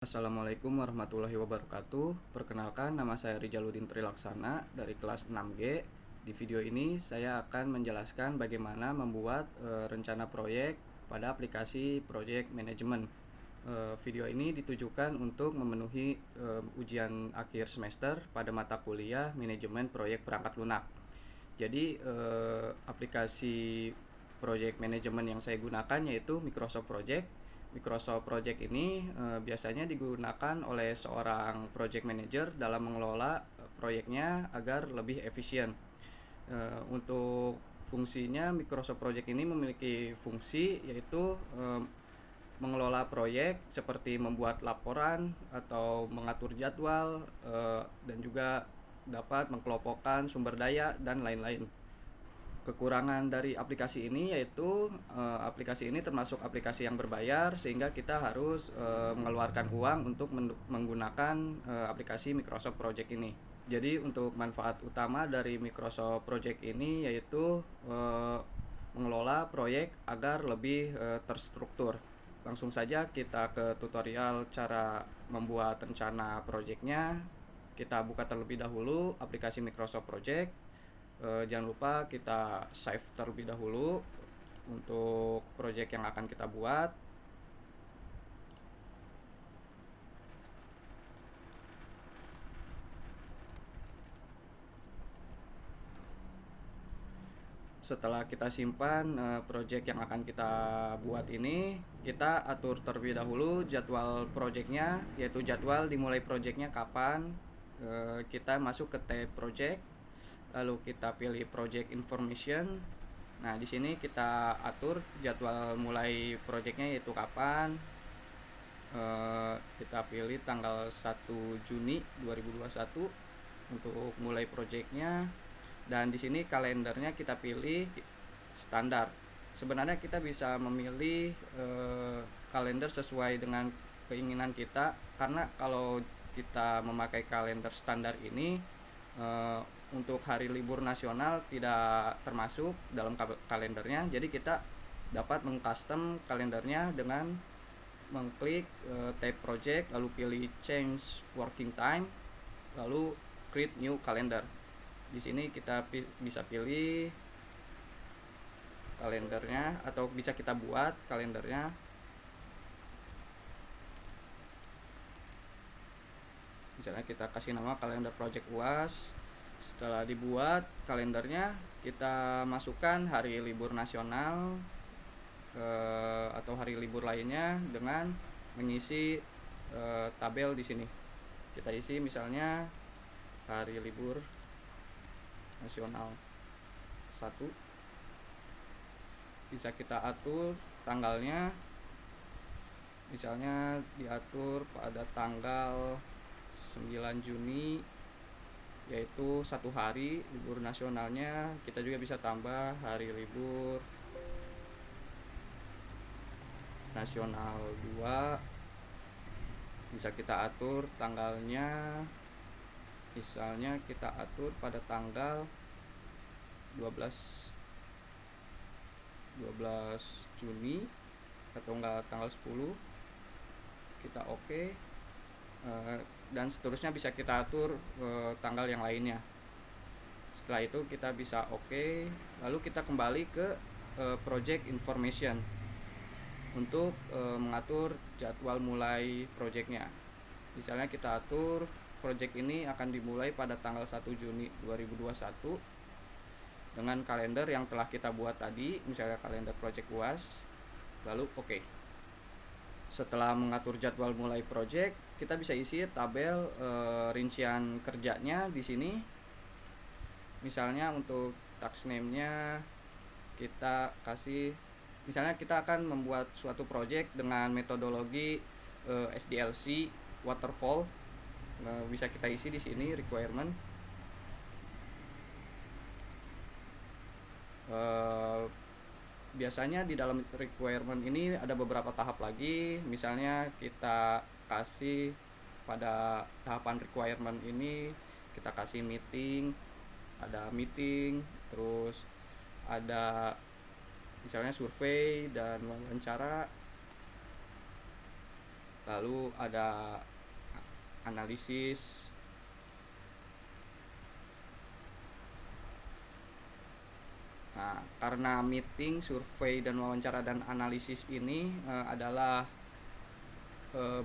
Assalamualaikum warahmatullahi wabarakatuh. Perkenalkan, nama saya Rijaluddin Trilaksana dari kelas 6G. Di video ini saya akan menjelaskan bagaimana membuat rencana proyek pada aplikasi Project Management. Video ini ditujukan untuk memenuhi ujian akhir semester pada mata kuliah Manajemen Proyek Perangkat Lunak. Jadi aplikasi Project Management yang saya gunakan yaitu Microsoft Project. Microsoft Project ini biasanya digunakan oleh seorang project manager dalam mengelola proyeknya agar lebih efisien. Untuk fungsinya, Microsoft Project ini memiliki fungsi yaitu mengelola proyek seperti membuat laporan atau mengatur jadwal dan juga dapat mengkelompokkan sumber daya dan lain-lain. Kekurangan dari aplikasi ini yaitu aplikasi ini termasuk aplikasi yang berbayar, sehingga kita harus mengeluarkan uang untuk menggunakan aplikasi Microsoft Project ini. Jadi untuk manfaat utama dari Microsoft Project ini yaitu mengelola proyek agar lebih terstruktur. Langsung saja kita ke tutorial cara membuat rencana proyeknya. Kita buka terlebih dahulu aplikasi Microsoft Project. Jangan lupa kita save terlebih dahulu untuk project yang akan kita buat. Setelah kita simpan project yang akan kita buat ini, kita atur terlebih dahulu jadwal projectnya, yaitu jadwal dimulai projectnya kapan. Kita masuk ke tab project, lalu kita pilih project information. Nah, di sini kita atur jadwal mulai projectnya yaitu kapan. Kita pilih tanggal 1 Juni 2021 untuk mulai projectnya. Dan di sini kalendernya kita pilih standar. Sebenarnya kita bisa memilih kalender sesuai dengan keinginan kita, karena kalau kita memakai kalender standar ini untuk hari libur nasional tidak termasuk dalam kalendernya. Jadi kita dapat mengcustom kalendernya dengan mengklik tab project, lalu pilih change working time, lalu create new calendar. Di sini kita bisa pilih kalendernya atau bisa kita buat kalendernya. Misalnya kita kasih nama kalender project UAS. Setelah dibuat kalendernya, kita masukkan hari libur nasional atau hari libur lainnya dengan mengisi tabel di sini. Kita isi misalnya hari libur nasional 1. Bisa kita atur tanggalnya, misalnya diatur pada tanggal 9 Juni, yaitu 1 hari libur nasionalnya. Kita juga bisa tambah hari libur nasional 2. Bisa kita atur tanggalnya, misalnya kita atur pada tanggal 12 Juni atau enggak tanggal 10. Kita oke. Dan seterusnya bisa kita atur tanggal yang lainnya. Setelah itu kita bisa oke, lalu kita kembali ke project information untuk mengatur jadwal mulai projectnya. Misalnya kita atur project ini akan dimulai pada tanggal 1 Juni 2021 dengan kalender yang telah kita buat tadi, misalnya kalender project UAS, lalu oke. Setelah mengatur jadwal mulai project, kita bisa isi tabel rincian kerjanya di sini. Misalnya untuk task name-nya kita kasih, misalnya kita akan membuat suatu project dengan metodologi SDLC waterfall. Bisa kita isi di sini requirement. Biasanya di dalam requirement ini ada beberapa tahap lagi. Misalnya kita kasih pada tahapan requirement ini, kita kasih meeting, ada meeting, terus ada misalnya survei dan wawancara. lalu ada analisis. Nah, karena meeting, survei, dan wawancara dan analisis ini adalah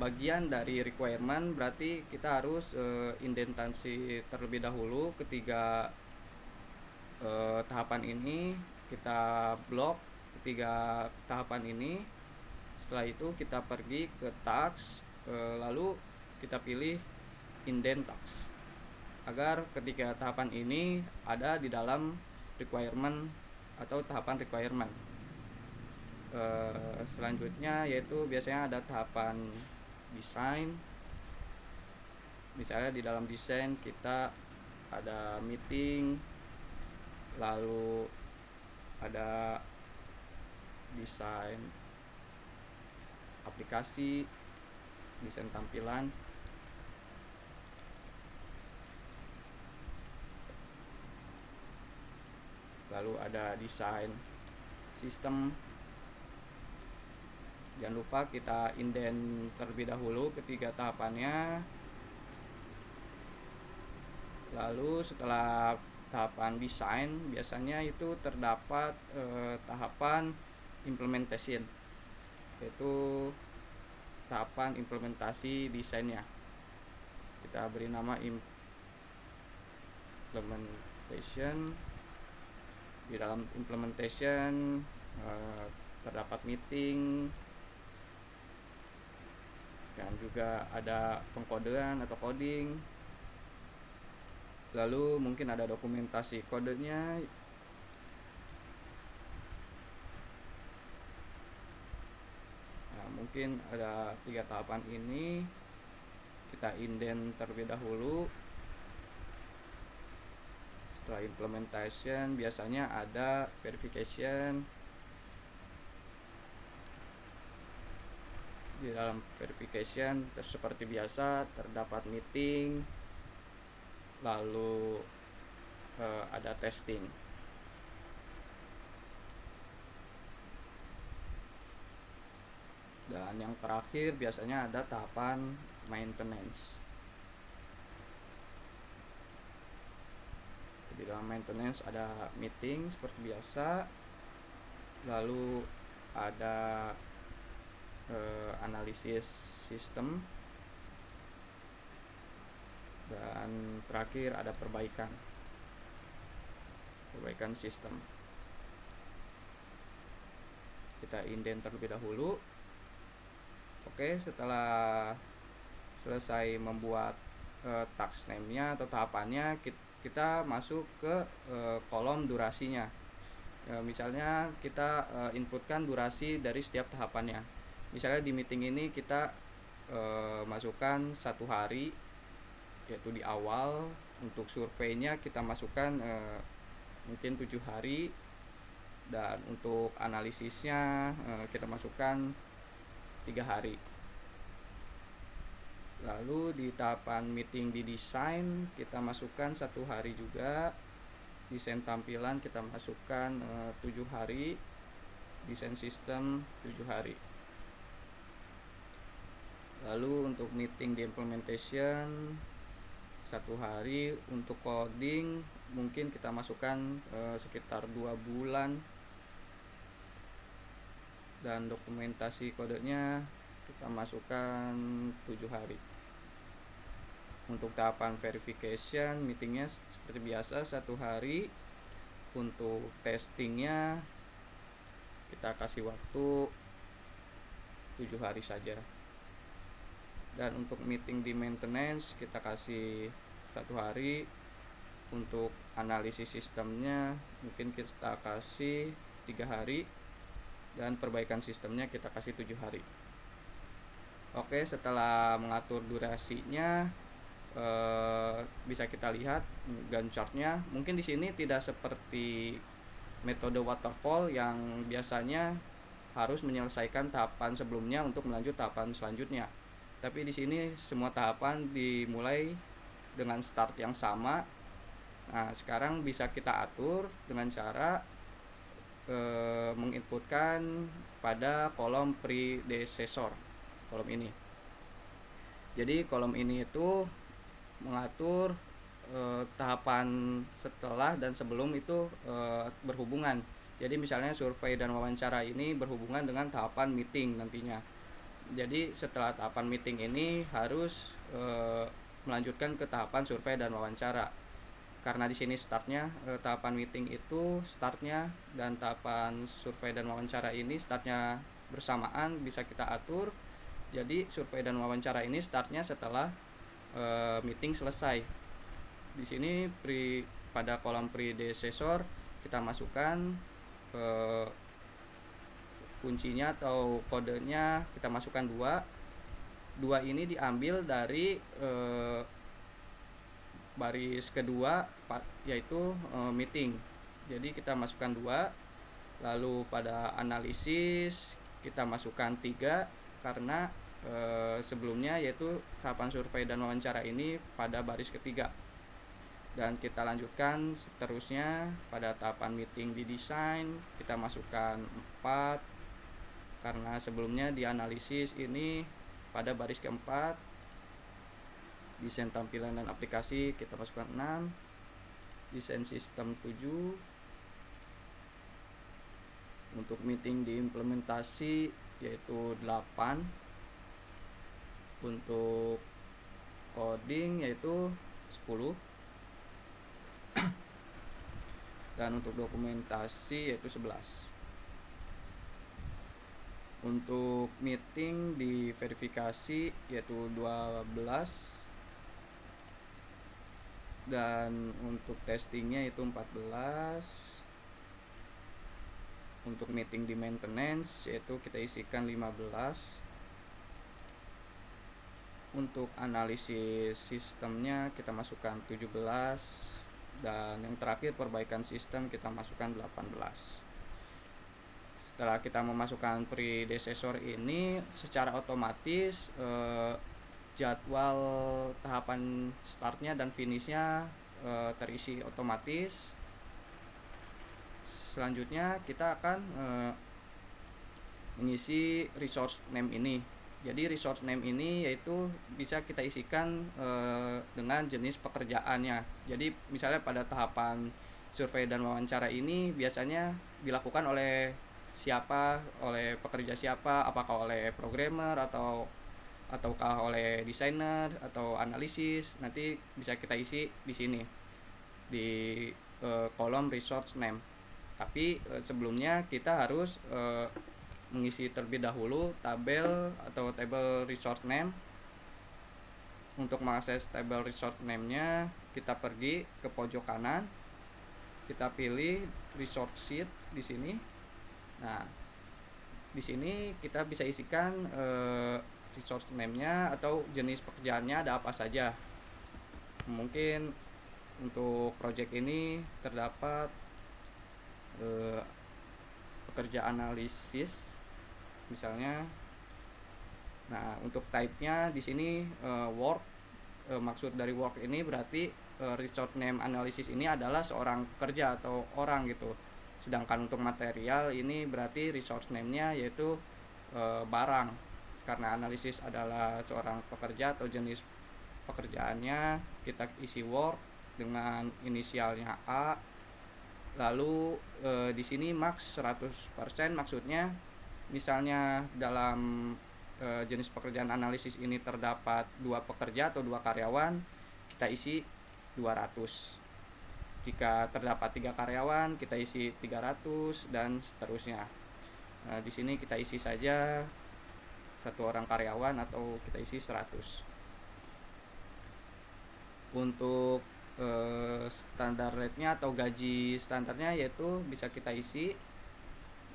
bagian dari requirement, berarti kita harus indentansi terlebih dahulu. Ketiga tahapan ini kita blok, ketiga tahapan ini. Setelah itu kita pergi ke task, lalu kita pilih indent task agar ketiga tahapan ini ada di dalam requirement atau tahapan requirement. Selanjutnya yaitu biasanya ada tahapan desain. Misalnya di dalam desain kita ada meeting, lalu ada desain aplikasi, desain tampilan, lalu ada desain sistem. Jangan lupa kita indent terlebih dahulu ketiga tahapannya. Lalu setelah tahapan desain biasanya itu terdapat tahapan implementation, yaitu tahapan implementasi desainnya. Kita beri nama implementation. Di dalam implementation terdapat meeting, dan juga ada pengkodean atau coding. Lalu mungkin ada dokumentasi kodenya. Nah, mungkin ada 3 tahapan ini. Kita indent terlebih dahulu. Setelah implementation biasanya ada verification. Di dalam verification seperti biasa terdapat meeting, lalu ada testing, dan yang terakhir biasanya ada tahapan maintenance. Di dalam maintenance ada meeting seperti biasa, lalu ada analisis sistem, dan terakhir ada perbaikan sistem. Kita indent terlebih dahulu. Oke, setelah selesai membuat task name-nya atau tahapannya, kita masuk ke kolom durasinya. Misalnya kita inputkan durasi dari setiap tahapannya. Misalnya di meeting ini kita masukkan 1 hari, yaitu di awal. Untuk surveinya kita masukkan mungkin 7 hari, dan untuk analisisnya kita masukkan 3 hari. Lalu di tahapan meeting di desain kita masukkan 1 hari juga. Desain tampilan kita masukkan 7 hari. Desain sistem 7 hari. Lalu untuk meeting di implementation 1 hari. Untuk coding mungkin kita masukkan sekitar 2 bulan, dan dokumentasi kodenya kita masukkan 7 hari. Untuk tahapan verification meetingnya seperti biasa 1 hari. Untuk testingnya kita kasih waktu 7 hari saja. Dan untuk meeting di maintenance kita kasih 1 hari. Untuk analisis sistemnya mungkin kita kasih 3 hari, dan perbaikan sistemnya kita kasih 7 hari. Oke, setelah mengatur durasinya bisa kita lihat Gantt chart-nya. Mungkin di sini tidak seperti metode waterfall yang biasanya harus menyelesaikan tahapan sebelumnya untuk melanjut tahapan selanjutnya. Tapi di sini semua tahapan dimulai dengan start yang sama. Nah, sekarang bisa kita atur dengan cara menginputkan pada kolom predecessor, kolom ini. Jadi kolom ini itu mengatur tahapan setelah dan sebelum itu berhubungan. Jadi misalnya survei dan wawancara ini berhubungan dengan tahapan meeting nantinya. Jadi setelah tahapan meeting ini harus melanjutkan ke tahapan survei dan wawancara. Karena di sini startnya tahapan meeting itu startnya, dan tahapan survei dan wawancara ini startnya bersamaan, bisa kita atur. Jadi survei dan wawancara ini startnya setelah meeting selesai. Di sini pada kolom predecessor kita masukkan kuncinya atau kodenya, kita masukkan dua ini diambil dari baris kedua, yaitu meeting. Jadi kita masukkan 2, lalu pada analisis kita masukkan 3 karena sebelumnya yaitu tahapan survei dan wawancara ini pada baris ketiga. Dan kita lanjutkan seterusnya pada tahapan meeting di desain, kita masukkan 4 karena sebelumnya di analisis ini pada baris keempat. Desain tampilan dan aplikasi kita masukkan 6, desain sistem 7, untuk meeting diimplementasi yaitu 8, untuk coding yaitu 10, dan untuk dokumentasi yaitu 11. Untuk meeting diverifikasi yaitu 12, dan untuk testingnya itu 14. Untuk meeting di maintenance yaitu kita isikan 15. Untuk analisis sistemnya kita masukkan 17, dan yang terakhir perbaikan sistem kita masukkan 18. Setelah kita memasukkan predecessor ini, secara otomatis jadwal tahapan startnya dan finishnya terisi otomatis. Selanjutnya kita akan mengisi resource name ini. Jadi resource name ini yaitu bisa kita isikan dengan jenis pekerjaannya. Jadi misalnya pada tahapan survei dan wawancara ini biasanya dilakukan oleh siapa, oleh pekerja siapa, apakah oleh programmer ataukah oleh desainer atau analisis. Nanti bisa kita isi di sini di kolom resource name. Tapi sebelumnya kita harus mengisi terlebih dahulu tabel atau table resource name. Untuk mengakses table resource name-nya, kita pergi ke pojok kanan, kita pilih resource sheet di sini. Nah, di sini kita bisa isikan resource name-nya atau jenis pekerjaannya ada apa saja. Mungkin untuk project ini terdapat pekerja analisis misalnya. Nah, untuk type-nya di sini work. Maksud dari work ini berarti resource name analisis ini adalah seorang pekerja atau orang gitu. Sedangkan untuk material ini berarti resource name-nya yaitu barang. Karena analisis adalah seorang pekerja atau jenis pekerjaannya, kita isi work dengan inisialnya A. Lalu di sini max 100%, maksudnya misalnya dalam jenis pekerjaan analisis ini terdapat 2 pekerja atau 2 karyawan, kita isi 200. Jika terdapat 3 karyawan, kita isi 300 dan seterusnya. Di sini kita isi saja 1 orang karyawan atau kita isi 100. Untuk standar rate-nya atau gaji standarnya yaitu bisa kita isi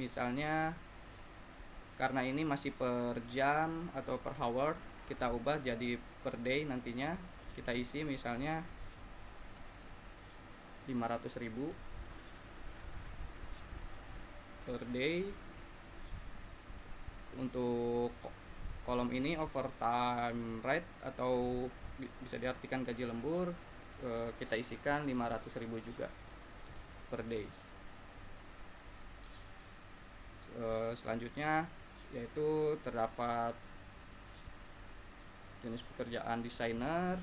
misalnya, karena ini masih per jam atau per hour, kita ubah jadi per day. Nantinya kita isi misalnya 500.000 per day. Untuk kolom ini overtime rate atau bisa diartikan gaji lembur, kita isikan 500.000 juga per day. Selanjutnya yaitu terdapat jenis pekerjaan desainer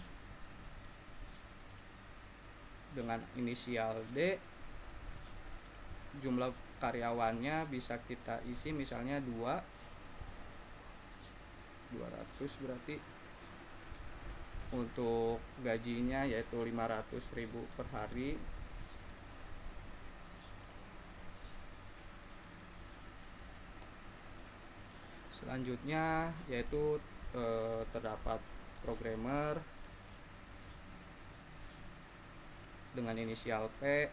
dengan inisial D. Jumlah karyawannya bisa kita isi misalnya 200 berarti. Untuk gajinya yaitu 500.000 per hari. Selanjutnya yaitu terdapat programmer dengan inisial P.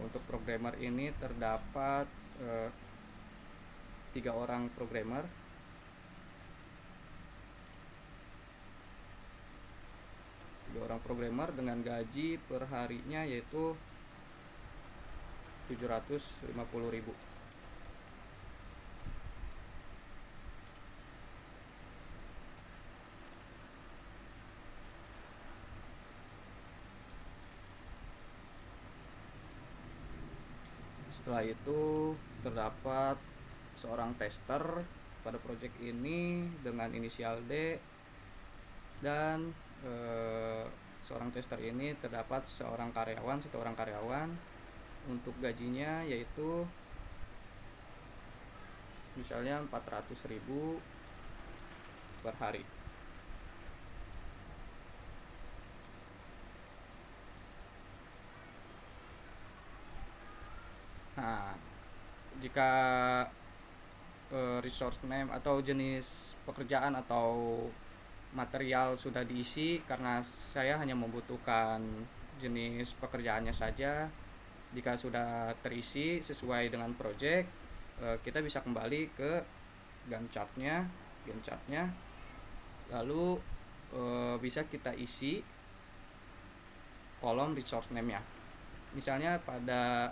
Untuk programmer ini terdapat 3 orang programmer. Dengan gaji per harinya yaitu 750.000. Setelah itu terdapat seorang tester pada proyek ini dengan inisial D, dan seorang tester ini terdapat satu orang karyawan. Untuk gajinya yaitu misalnya 400.000 per hari. Nah, jika resource name atau jenis pekerjaan atau material sudah diisi, karena saya hanya membutuhkan jenis pekerjaannya saja. Jika sudah terisi sesuai dengan project, kita bisa kembali ke Gantt chartnya, lalu bisa kita isi kolom resource name-nya. Misalnya pada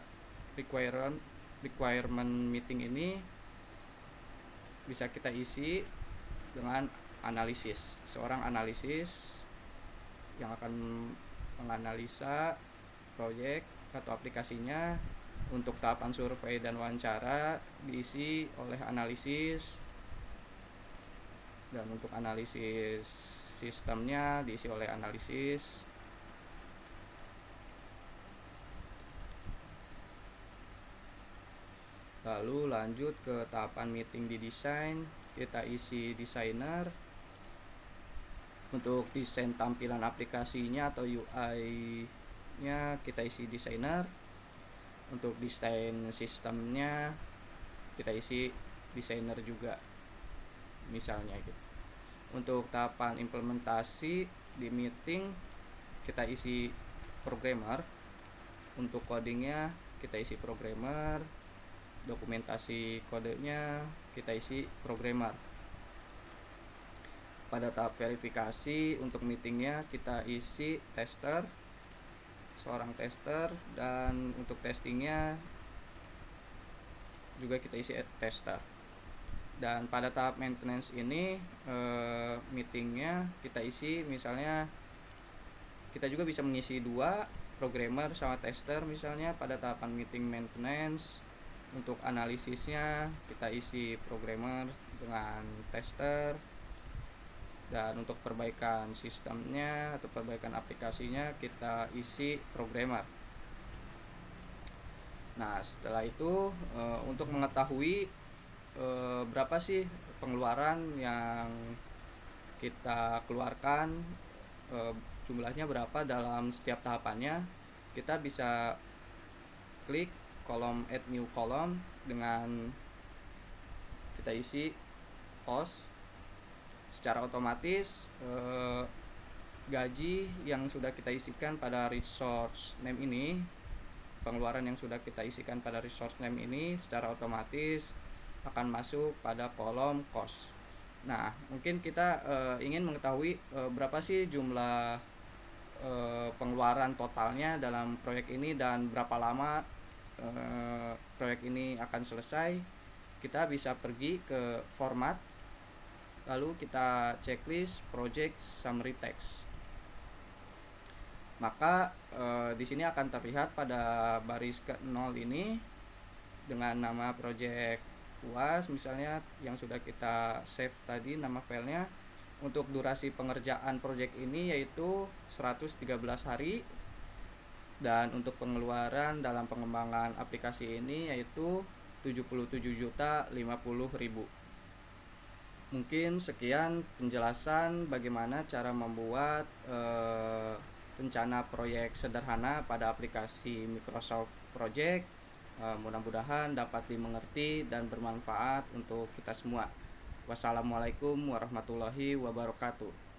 requirement meeting ini bisa kita isi dengan analisis, seorang analisis yang akan menganalisa proyek atau aplikasinya. Untuk tahapan survei dan wawancara diisi oleh analisis, dan untuk analisis sistemnya diisi oleh analisis. Lalu lanjut ke tahapan meeting di desain, kita isi desainer. Untuk desain tampilan aplikasinya atau UI-nya kita isi desainer. Untuk desain sistemnya kita isi desainer juga, misalnya gitu. Untuk tahapan implementasi di meeting kita isi programmer. Untuk codingnya kita isi programmer. Dokumentasi kodenya kita isi programmer. Pada tahap verifikasi untuk meetingnya kita isi tester, seorang tester, dan untuk testingnya juga kita isi tester. Dan pada tahap maintenance ini meetingnya kita isi, misalnya kita juga bisa mengisi 2 programmer sama tester misalnya pada tahapan meeting maintenance. Untuk analisisnya kita isi programmer dengan tester, dan untuk perbaikan sistemnya atau perbaikan aplikasinya kita isi programmer. Nah, setelah itu untuk mengetahui berapa sih pengeluaran yang kita keluarkan, jumlahnya berapa dalam setiap tahapannya, kita bisa klik kolom add new column dengan kita isi cost. Secara otomatis gaji yang sudah kita isikan pada resource name ini, pengeluaran yang sudah kita isikan pada resource name ini secara otomatis akan masuk pada kolom cost. Nah, mungkin kita ingin mengetahui berapa sih jumlah pengeluaran totalnya dalam proyek ini dan berapa lama proyek ini akan selesai. Kita bisa pergi ke format, lalu kita checklist project summary text. Maka di sini akan terlihat pada baris ke-0 ini dengan nama project UAS misalnya yang sudah kita save tadi nama filenya. Untuk durasi pengerjaan proyek ini yaitu 113 hari, dan untuk pengeluaran dalam pengembangan aplikasi ini yaitu 77.050.000. Mungkin sekian penjelasan bagaimana cara membuat rencana proyek sederhana pada aplikasi Microsoft Project. Mudah-mudahan dapat dimengerti dan bermanfaat untuk kita semua. Wassalamualaikum warahmatullahi wabarakatuh.